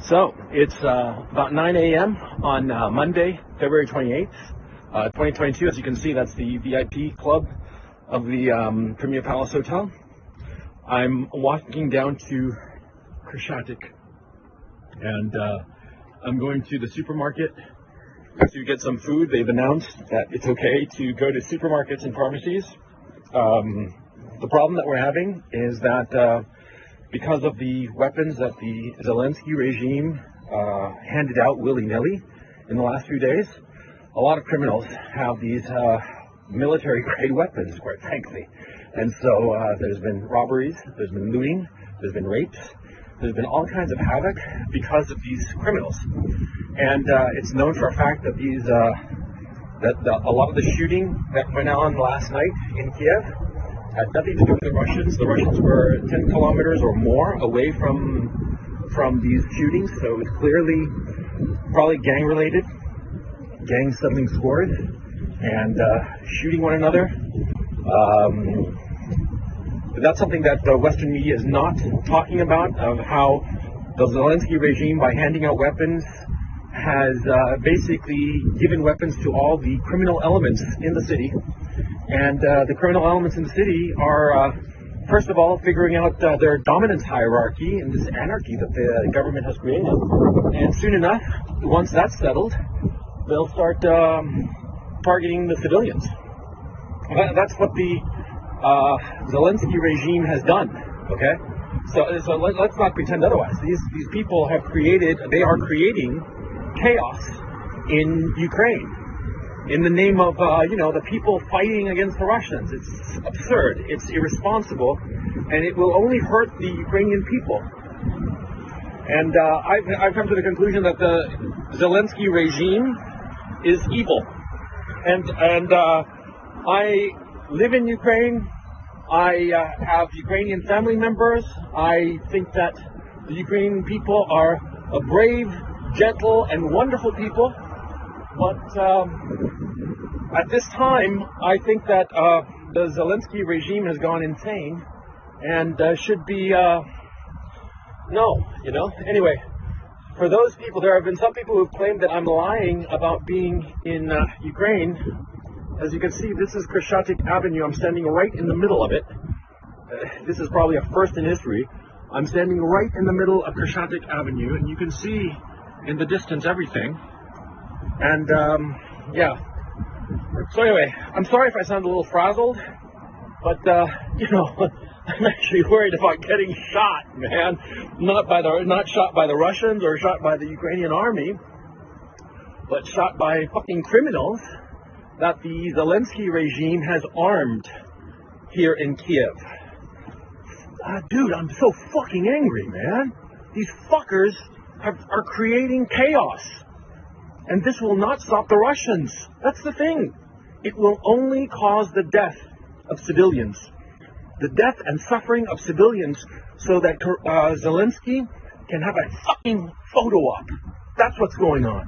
So it's about 9 a.m. on Monday, February 28th, 2022. As you can see, that's the VIP club of the Premier Palace Hotel. I'm walking down to Krashatik, and I'm going to the supermarket to get some food. They've announced that it's okay to go to supermarkets and pharmacies. The problem that we're having is that because of the weapons that the Zelensky regime handed out willy-nilly in the last few days, a lot of criminals have these military-grade weapons, quite frankly. And so there's been robberies, there's been looting, there's been rapes, there's been all kinds of havoc because of these criminals. And it's known for a fact that a lot of the shooting that went on last night in Kiev had nothing to do with the Russians. The Russians were 10 kilometers or more away from these shootings, so it was clearly probably gang-related, gangs settling scores and shooting one another. But that's something that the Western media is not talking about, of how the Zelensky regime, by handing out weapons, has basically given weapons to all the criminal elements in the city. And the criminal elements in the city are, first of all, figuring out their dominance hierarchy and this anarchy that the government has created. And soon enough, once that's settled, they'll start targeting the civilians. That's what the Zelensky regime has done. Okay, so let's not pretend otherwise. These people have they are creating chaos in Ukraine in the name of the people fighting against the Russians. It's absurd, it's irresponsible, and it will only hurt the Ukrainian people. And I've come to the conclusion that the Zelensky regime is evil. And I live in Ukraine. I have Ukrainian family members. I think that the Ukrainian people are a brave, gentle, and wonderful people. But at this time, I think that the Zelensky regime has gone insane and should be Anyway, for those people, there have been some people who've claimed that I'm lying about being in Ukraine. As you can see, this is Krashatik Avenue. I'm standing right in the middle of it. This is probably a first in history. I'm standing right in the middle of Krashatik Avenue, and you can see in the distance everything. And so anyway, I'm sorry if I sound a little frazzled, but I'm actually worried about getting shot, man. Not shot by the Russians or shot by the Ukrainian army, but shot by fucking criminals that the Zelensky regime has armed here in Kiev. Dude, I'm so fucking angry, man. These fuckers are creating chaos. And this will not stop the Russians. That's the thing. It will only cause the death of civilians. The death and suffering of civilians, so that Zelensky can have a fucking photo op. That's what's going on.